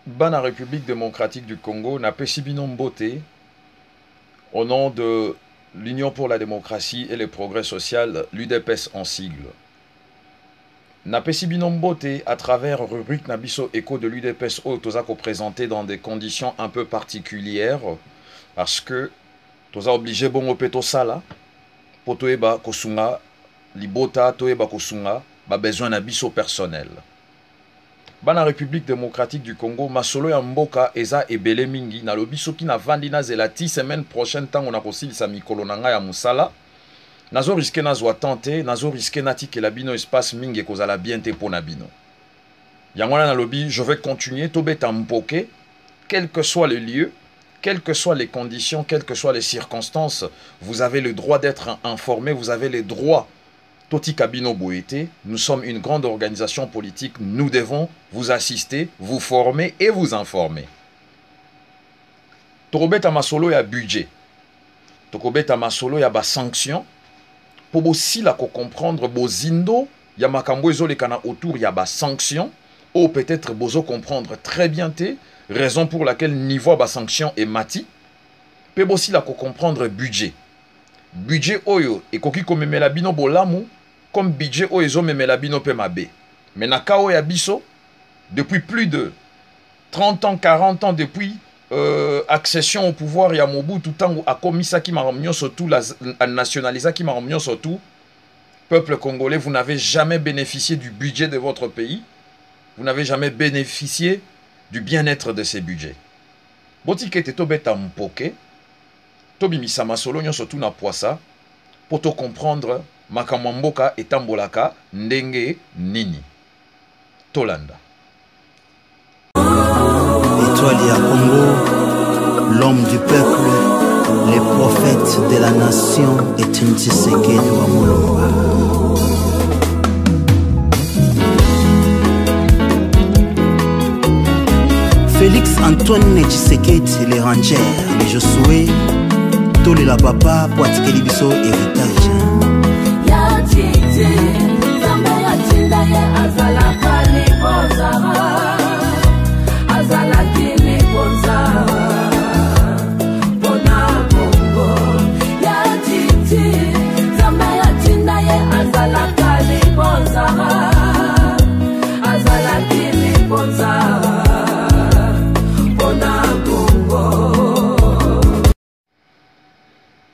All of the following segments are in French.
Bana République démocratique du Congo n'a pas Sibino Mbote au nom de l'Union pour la démocratie et le progrès social, l'UDPS en sigle. N'a pas Sibino Mbote à travers rubrique Nabiso Echo de l'UDPS Tozako présenté dans des conditions un peu particulières parce que Toza obligé bongo peto sala pour toeba kosunga libota toeba kosunga ba besoin nabiso personnel. Bana République démocratique du Congo, masolo ya mboka eza ebele mingi na lobi soki na vandi na zelati semaine prochaine tango na kosilisa mikolo na ngai ya musala nazo risque nazwa tante nazo risque natikela bino espace mingi ekozala bien te pona bino. Yango na lobi je vais continuer tobeta mpoke quel que soit le lieu, quelles que soient les conditions, quelles que soient les circonstances, vous avez le droit d'être informé, vous avez le droit. Toti Kabino Boete, nous sommes une grande organisation politique, nous devons vous assister, vous former et vous informer. Tokobeta masolo ya budget. Tokobeta masolo ya ba sanction. Pour bosi la ko comprendre bozindo, ya makambo ezolekana autour ya ba sanction, ou peut-être bozo comprendre très bien te, raison pour laquelle niveau ba sanction est mati. Pe bosi la ko comprendre budget. Budget oyo ekoki komemela bino bolamu comme budget oyo ezo memela bino pe mabe. Mais na kao ya biso depuis plus de 30 ans, 40 ans depuis accession au pouvoir ya Mobutu tango akomisaki maramnyo surtout la nationalisaki maramnyo surtout peuple congolais, vous n'avez jamais bénéficié du budget de votre pays. Vous n'avez jamais bénéficié du bien-être de ces budgets. Botikete tobeta mpoke tobimisa masolo nyonso tu na poisa pour te comprendre makamamboka etambolaka ndenge nini tolanda. Étoile ya Congo, l'homme du peuple, le prophète de la nation est une Tshisekedi wa Mulumba. Félix Antoine Tshisekedi, les rangers, les Josué, tous les la papa, Poitkeli biso héritage. Ya titi, zambe ya tinda ye azala kali bozara, azala kili bozara, bona bongo. Ya titi, zambe ya tinda ye azala kali bozara, azala kili bozara.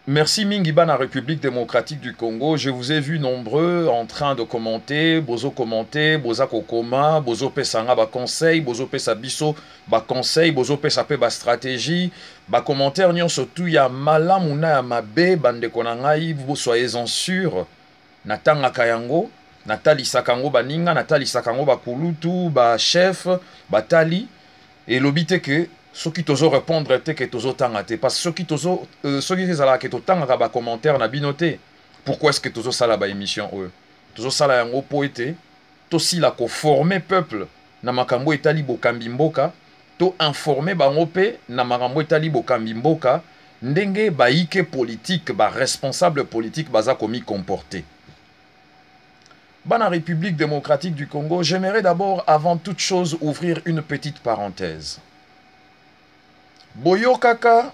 Merci Mingibana République démocratique du Congo. Je vous ai vu nombreux en train de commenter, bozo commenter, boza kokoma, bozo pesanga ba conseil, bozo pesa biso ba conseil, bozo pesa pe ba stratégie, ba commentaire nyon surtout ya malamuna ya mabe bande konangai, vous soyez-en sûrs. Natanga kayango, Natali Sakango baninga, Natali Sakango ba kulutu, ba chef, ba tali et l'obité que ceux qui t'osent répondre te que t'osent tangate parce que ceux qui t'osent ceux qui zala que t'otanga ba commentaire na binoté pourquoi est-ce que t'osent sala ba émission eux t'osent sala yango poete to si la ko former peuple na makambo etali bokambi mboka to informer bango pe na makambo etali bokambi mboka ndenge ba ike politique ba responsable politique baza komi comporter. Bana République démocratique du Congo, j'aimerais d'abord avant toute chose ouvrir une petite parenthèse. Boyo kaka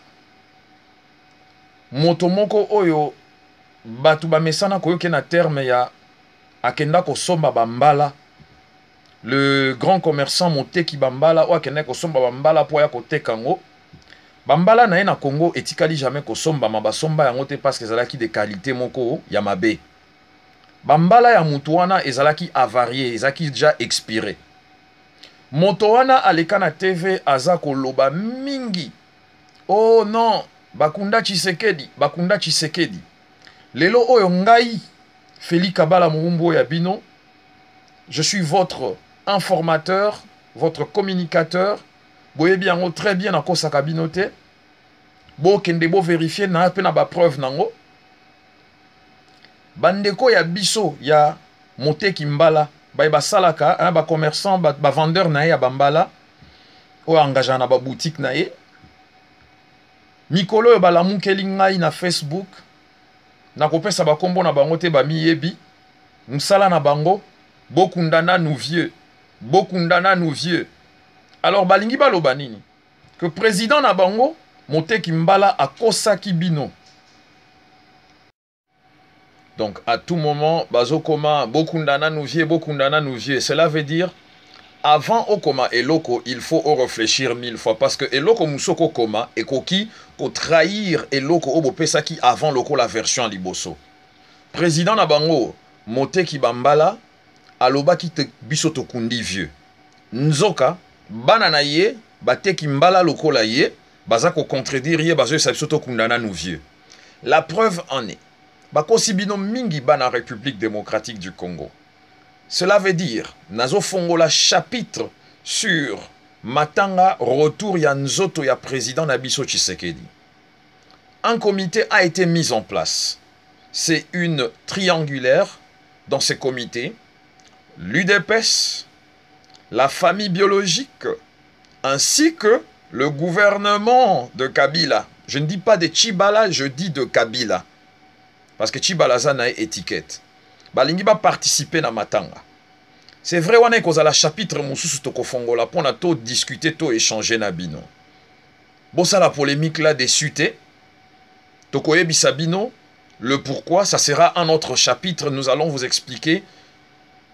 motomoko oyo batu ba mesana koyoke na terme ya akenda kosomba bambala, le grand commerçant Moteki Bambala ou akenda kosomba bambala po ya kotekango bambala na ye na Congo etikali jamais kosomba mabasomba yango te parce que ezalaki de qualité moko ya mabe. Bambala ya mutuana ezalaki avarié, ezalaki déjà expiré. Motowana aleka na TV aza koloba mingi. Oh non, bakunda Tshisekedi, bakunda Tshisekedi. Lelo oyo ngai, Félix Kabala Moumbo ya bino, je suis votre informateur, votre communicateur. Boye biango très bien na kosaka binote. Bo kende bo vérifier na pe na ba preuve nango. Bandeko ya biso ya Moteki Mbala. Ba salaka, ba commerçant, ba vendeur na ye ya bambala, o engagé na ba boutique na ye. Mikolo yo ba lamukeli ngai na Facebook, na kopesa ba kombo na bango te ba miyebi, musala na bango, bokundana nous vieux, Alors balingi baloba nini que président na bango Moteki Mbala akosaki bino. Donc à tout moment bazokoma bokundana nous vie. Cela veut dire avant okoma eloko il faut réfléchir 1000 fois parce que eloko musoko koma ekoki ko trahir eloko obopesaki avant loko la version liboso. Président na bango Moteki Bambala alobaki te biso tokundi vieux. Nzoka bana na ye bateki Mbala lokola ye baza ko contredire ye bazo sabiso tokundana nous vieux. La preuve en est bakosi bino mingi bana République démocratique du Congo. Cela veut dire nazo fongola chapitre sur Matanga retour ya nzoto ya président Nabiso Tshisekedi. Un comité a été mis en place. C'est une triangulaire dans ces comités. L'UDPS, la famille biologique, ainsi que le gouvernement de Kabila. Je ne dis pas de Tshibala, je dis de Kabila. Parce que Tshibala ça n'a étiquette. Balingi va participer na Matanga. C'est vrai, on est cause à la chapitre Moussousou Toko Fongola pour na to discuter, to échanger na bino. Bon, ça la polémique là des sutés. Toko Ebisabino, le pourquoi, ça sera un autre chapitre. Nous allons vous expliquer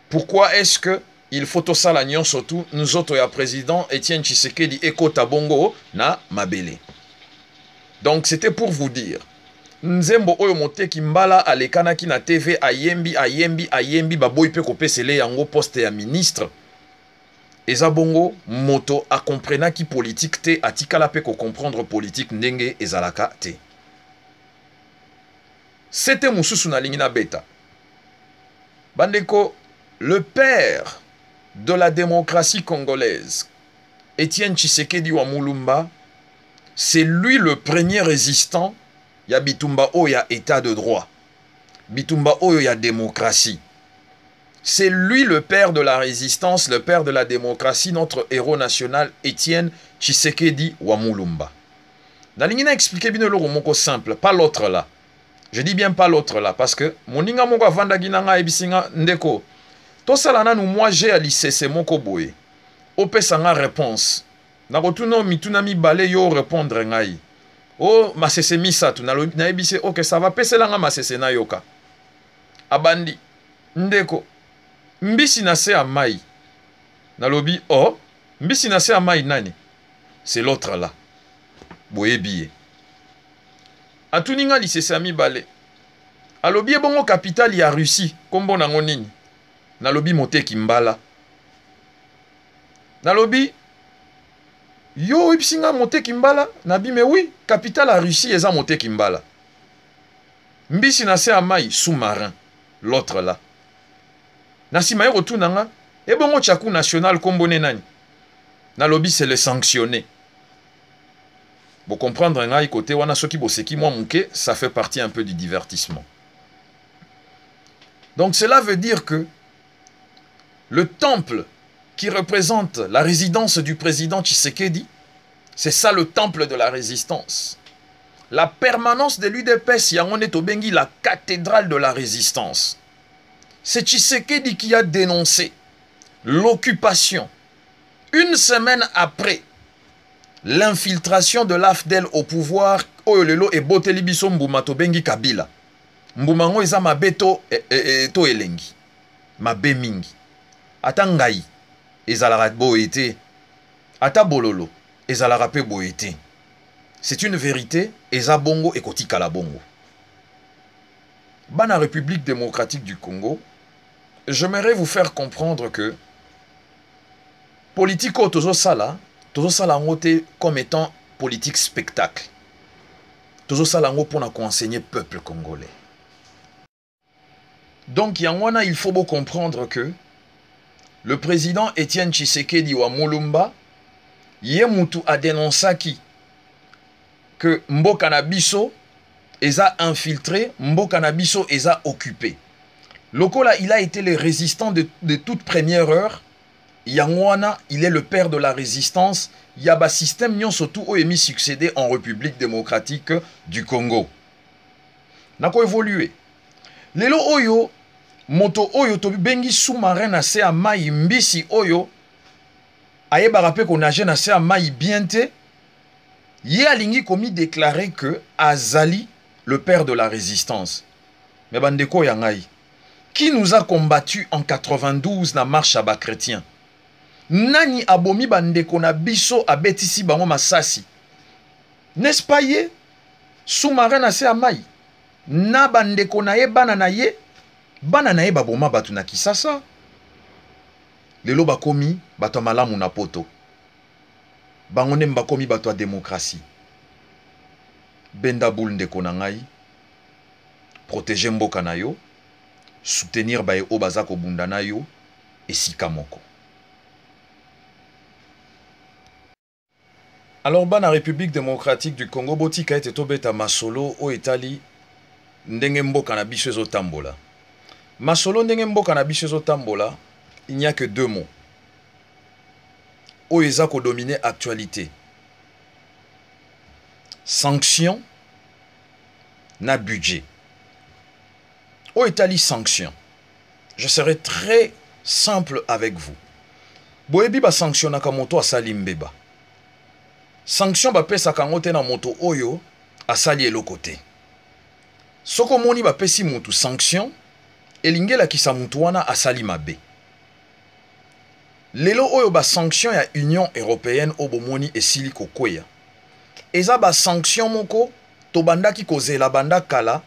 pourquoi est-ce que il faut tout ça l'agnon surtout nous autres ya président Etienne Tshisekedi Eko Tabongo na Mabele. Donc c'était pour vous dire Nzembo oyo Moteki Mbala alekanaki na TV ayembi baboy pe kopesele yango poste ya ministre. Eza bongo moto a comprenaki politique te atikala pe ko comprendre politique ndenge ezalaka te. C'était mususu na lingina beta. Bandeko, le père de la démocratie congolaise, Etienne Tshisekedi wa Mulumba, c'est lui le premier résistant. Ya Bitumba Oya état de droit. Bitumba Oya démocratie. C'est lui le père de la résistance, le père de la démocratie, notre héros national, Etienne Tshisekedi wa Mulumba. Nalingina expliquer bien le moko simple, pas l'autre là. Je dis bien pas l'autre là, parce que moninga moko vanda ginanga ebisinga ndeko. To salana nou moi j'ai à l'ICC moko boye. Opesanga réponse. Nakotuno mituna mi bale yo répondre ngai. Oh, masese misatu, na ebise, ok, ça va, pese langa masese na yoka. Abandi, ndeko, mbisi na se amai. Nalobi, oh, mbisi na se amai nani? C'est l'autre là. Boye biye. Atuninga lise sami bale. Alobi ebongo capital ya Russie, kombo nango nini? Nalobi Moteki Mbala. Nalobi, yo ipsinga Moteki Mbala nabi mais oui capitale à Russie eza Moteki Mbala. Mbisi na se amai sous-marin l'autre là. Nasima yo tunanga e bongo tchaku national kombone nani. Na lobby c'est le sanctionné. Pour comprendre ngai côté wana soki boseki moi muke ça fait partie un peu du divertissement. Donc cela veut dire que le temple qui représente la résidence du président Tshisekedi, c'est ça le temple de la résistance. La permanence de l'UDPS, Yangon est au Bengi, la cathédrale de la résistance. C'est Tshisekedi qui a dénoncé l'occupation, une semaine après l'infiltration de l'AFDEL au pouvoir, Oyolelo et Botelibiso Mbuma to Bengi Kabila. Mbumango eza mabeto to elengi. Mabe mingi. Atangai. Ezalaka boete, ata bololo, ezalaka pe boete. C'est une vérité, eza bongo et kotika la bongo. Bana République démocratique du Congo, j'aimerais vous faire comprendre que politico tozo sala ngote comme étant politique spectacle. Tozo sala ngo pona ko enseigner peuple congolais. Donc yangwana il faut beau comprendre que le président Etienne Tshisekedi wa Mulumba, Yemutu a dénoncé que Mboka na biso eza infiltré, Mboka na biso eza occupé. Lokola, il a été le résistant de toute première heure. Yangwana, il est le père de la résistance. Yaba système nyon surtout o emi succédé en République démocratique du Congo. Nako évolué. Lelo oyo moto oyo to bengi sous-marin na se amai mbisi oyo ayebaka pe konage na se ya mai bien te, ye alingi komi déclarer que azali le père de la résistance. Mais bandeko ya ngai, qui nous a combattu en 92 na marche à bas chrétien? Nani abomi bandeko na biso abetisi bango masasi? N'est-ce pas ye? Sous-marin na se ya mai. Na bandeko na ye bana na ye baboma batu na Kisasa. Lelo bakomi bato malamu na poto. Bango nde bakomi bato ya démocratie. Benda boule ndeko na ngai. Protéger mboka na yo. Soutenir baye o baza kobunda na yo. Esika moko. Alors bana République démocratique du Congo botika ete tobeta masolo o etali ndenge mboka na biso ezotambola. Masolo ndenge mboka na biso ezotambola, il n'y a que deux mots. Oyo eza ko dominer actualité. Sanction na budget. Oyo etali sanction. Je serai très simple avec vous. Boyebi ba sanctionnaka moto asali mbeba. Sanction ba pesa kangote na moto oyo asali eloko te. Soko moni ba pesi moto sanction elingela kisa moto wana asali mabe. Lelo oyo ba sanction ya Union Européenne obomoni esili kokweya. Eza ba sanction moko to bandaki kozela banda kala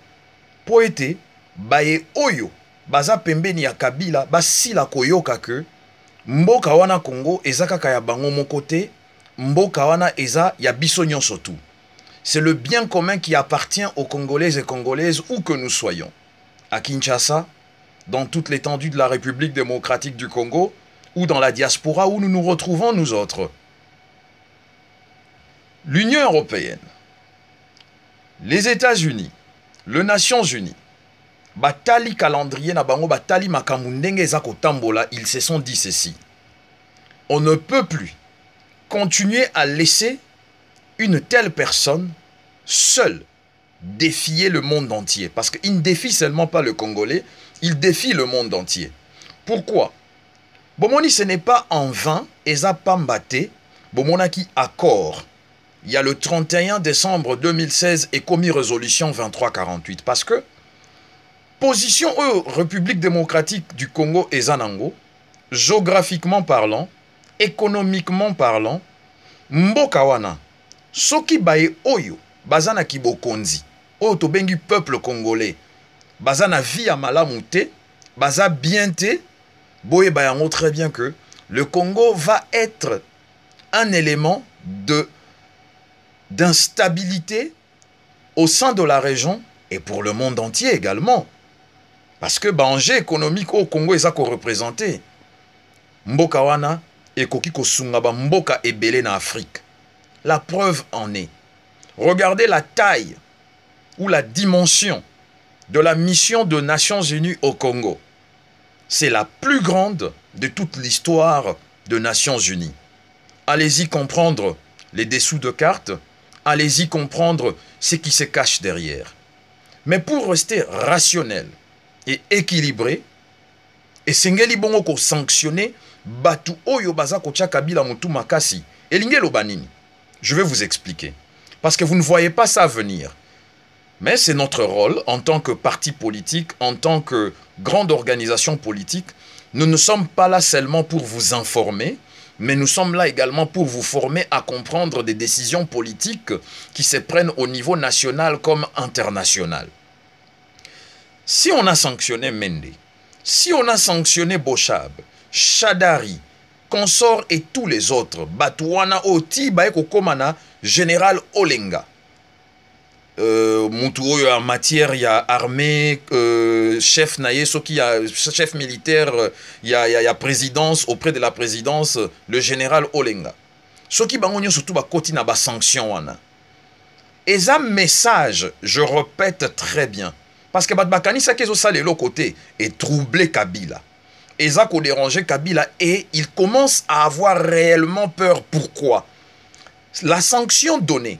po ete baye oyo baza pembeni ya Kabila basila koyoka ke mboka wana Congo eza kaka ya bango moko te. Mboka wana eza ya biso nyonso tout. C'est le bien commun qui appartient aux Congolais et Congolaises où que nous soyons. À Kinshasa, dans toute l'étendue de la République démocratique du Congo, ou dans la diaspora où nous nous retrouvons nous autres. L'Union européenne, les États-Unis, les Nations unies, batali calendrier na bango batali makamundenge ezako tambola, ils se sont dit ceci. On ne peut plus continuer à laisser une telle personne seule défier le monde entier. Parce qu'il ne défie seulement pas le Congolais, il défie le monde entier. Pourquoi? Bomoni, ce n'est pas en vain, Eza Pambate, Bomonaki accord. Il y a le 31 décembre 2016 et commis résolution 2348. Parce que, position République démocratique du Congo et Zanango, géographiquement parlant, économiquement parlant, mboka wana soki baye oyo bazana kibokonzi oyo tobengi peuple congolais bazana vie ya malamu te baza bien te boye bayango très bien que le Congo va être un élément d'instabilité au sein de la région et pour le monde entier également parce que enjeu économique au Congo ezako représenter mboka wana et koki kosunga ba mboka ebele na Afrique. La preuve en est. Regardez la taille ou la dimension de la mission des Nations Unies au Congo. C'est la plus grande de toute l'histoire des Nations Unies. Allez-y comprendre les dessous de cartes, allez-y comprendre ce qui se cache derrière. Mais pour rester rationnel et équilibré, et sengeli bongo ko sanctionner batu oyo baza kotia Kabila mutu makasi elingelo banini. Je vais vous expliquer parce que vous ne voyez pas ça venir. Mais c'est notre rôle en tant que parti politique, en tant que grande organisation politique. Nous ne sommes pas là seulement pour vous informer, mais nous sommes là également pour vous former à comprendre des décisions politiques qui se prennent au niveau national comme international. Si on a sanctionné Mende, si on a sanctionné Bochab, Chadari, Consort et tous les autres, Batouana Oti, Baeko Komana, Général Olenga, Moutou en matière, il y a armée, chef naïe, chef militaire, il y a présidence, auprès de la présidence, le général Olenga. Ce qui bangonyo surtout ba koti na ba sanction wana. Et ça message, je répète très bien. Parce que Bakani Sakezo Sale l'autre côté est troublé Kabila. Et ça a dérangé Kabila et il commence à avoir réellement peur. Pourquoi? La sanction donnée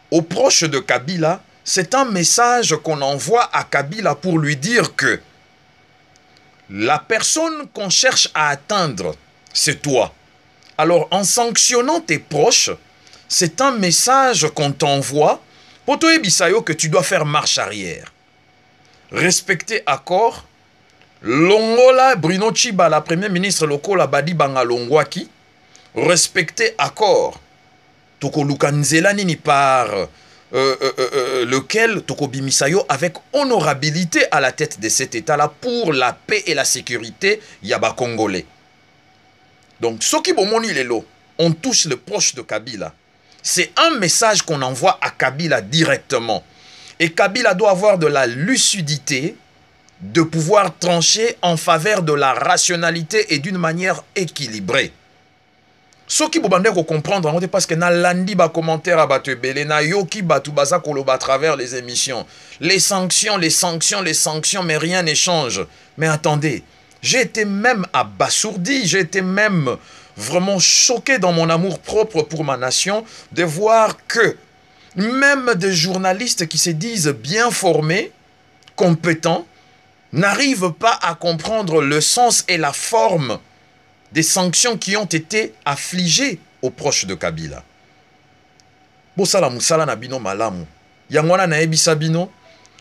aux proches de Kabila, c'est un message qu'on envoie à Kabila pour lui dire que la personne qu'on cherche à atteindre, c'est toi. Alors, en sanctionnant tes proches, c'est un message qu'on t'envoie pour te dire que tu dois faire marche arrière. Respecter accord. Longola Bruno Chiba, la première ministre lokola Badi Bangalongwaki, respecter accord. Toko Lukanzela nini par lequel Toko Bimisayo avec honorabilité à la tête de cet état-là pour la paix et la sécurité yaba congolais. Donc, ce qui bomoni lelo, on touche le proche de Kabila. C'est un message qu'on envoie à Kabila directement. Et Kabila doit avoir de la lucidité de pouvoir trancher en faveur de la rationalité et d'une manière équilibrée. Ce qui vous comprendre, parce que na landi ba commentaire à batebele, na yoki batu baza koloba à travers les émissions. Les sanctions, mais rien n'échange. Mais attendez, j'ai été même abasourdi, j'ai été même vraiment choqué dans mon amour propre pour ma nation de voir que même des journalistes qui se disent bien formés, compétents, n'arrivent pas à comprendre le sens et la forme des sanctions qui ont été affligées aux proches de Kabila. Bosala musala na bino malamu. Yangwana na ebisa bino.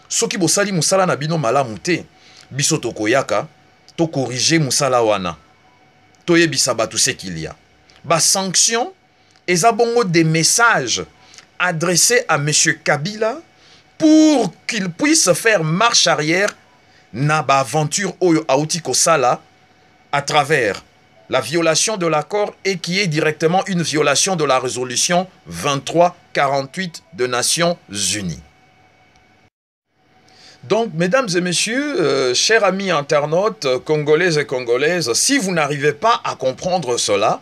Soki bosali musala na bino malamu te. Biso tokoyaka. To corriger musala wana. To yebisa batu ce qu'il y a. Ba sanction. Ezabongo des messages adressés à M. Kabila pour qu'il puisse faire marche arrière na ba aventure oyo aouti kosala à travers la violation de l'accord et qui est directement une violation de la résolution 2348 des Nations Unies. Donc, mesdames et messieurs, chers amis internautes, congolaises et congolaises, si vous n'arrivez pas à comprendre cela,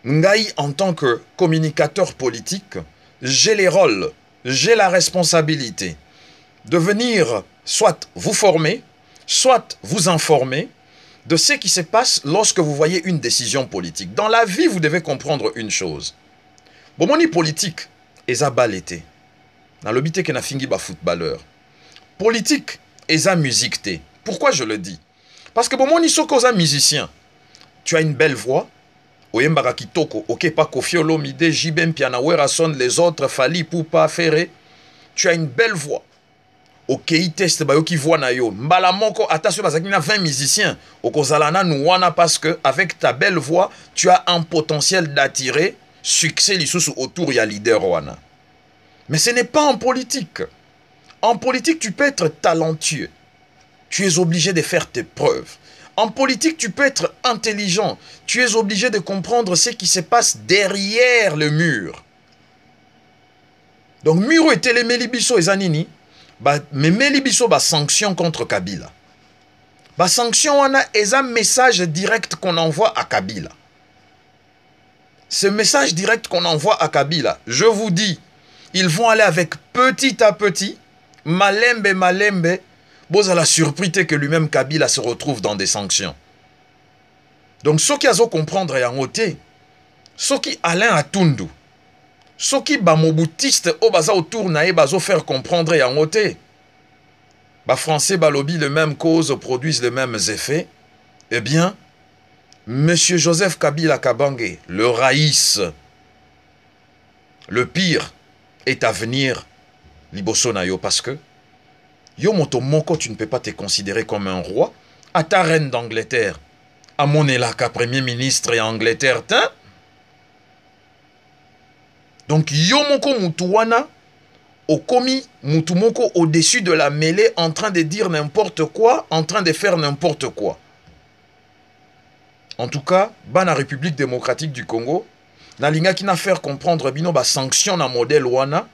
Ngaï, en tant que communicateur politique, j'ai les rôles, j'ai la responsabilité de venir soit vous former, soit vous informer de ce qui se passe lorsque vous voyez une décision politique. Dans la vie, vous devez comprendre une chose. Bomoni politique, eza balete. Dans le bité que na fingi ba footballeur. Politique, eza musique te. Pourquoi je le dis? Parce que bomoni soko za musicien. Tu as une belle voix. Oyembara kitoko, ok pa Koffi Olomide, Jibem Piana Werason, les autres, Fali, Poupa, Ferré. Tu as une belle voix. Ok, test bayo ki voix na yo. Mbala moko, attention, parce qu'il y a 20 musiciens. Okozalana nouana parce que avec ta belle voix, tu as un potentiel d'attirer succès l'issous autour ya leader wana. Mais ce n'est pas en politique. En politique, tu peux être talentueux. Tu es obligé de faire tes preuves. En politique, tu peux être intelligent. Tu es obligé de comprendre ce qui se passe derrière le mur. Donc, muro et télémélibiso et zanini, mais Melibiso ba sanction contre Kabila. Ba sanction on a un message direct qu'on envoie à Kabila. Ce message direct qu'on envoie à Kabila, je vous dis, ils vont aller avec petit à petit, malembe, vous allez surpris que lui-même Kabila se retrouve dans des sanctions. Donc ceux qui ont comprendre et en ôté, ceux qui Alain Atundu, ceux qui bamoboutiste au baza autour nae bazo faire comprendre et en ôté. Ba français balobi les mêmes causes produisent les mêmes effets. Eh bien, Monsieur Joseph Kabila Kabange, le raïs, le pire est à venir liboso na yo parce que yo moto moko tu ne peux pas te considérer comme un roi. À ta reine d'Angleterre, à mon élaka premier ministre et Angleterre, t'in. Donc, Yomoko Mutuwana, Okomi Mutumoko au-dessus de la mêlée, en train de dire n'importe quoi, en train de faire n'importe quoi. En tout cas, Bana République démocratique du Congo, Nalinga qui n'a faire comprendre bino ba sanction na modèle wana,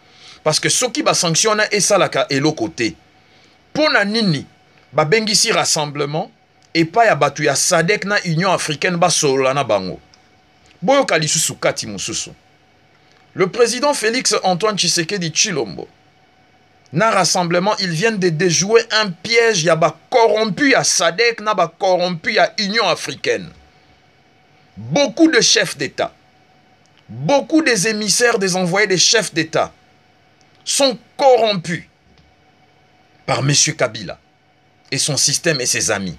parce que ce qui ba sanction na esalaka elo côté. Pour na nini, ba bengisi rassemblement, et pas ya batu ya Sadek na Union africaine ba solana bango. Boyo kalisusu kati mususu. Le président Félix Antoine Tshisekedi Tshilombo, na rassemblement, ils viennent de déjouer un piège, il y a corrompu à Sadek, na corrompu à Union africaine. Beaucoup de chefs d'État, beaucoup des émissaires, des envoyés des chefs d'État sont corrompus par M. Kabila et son système et ses amis.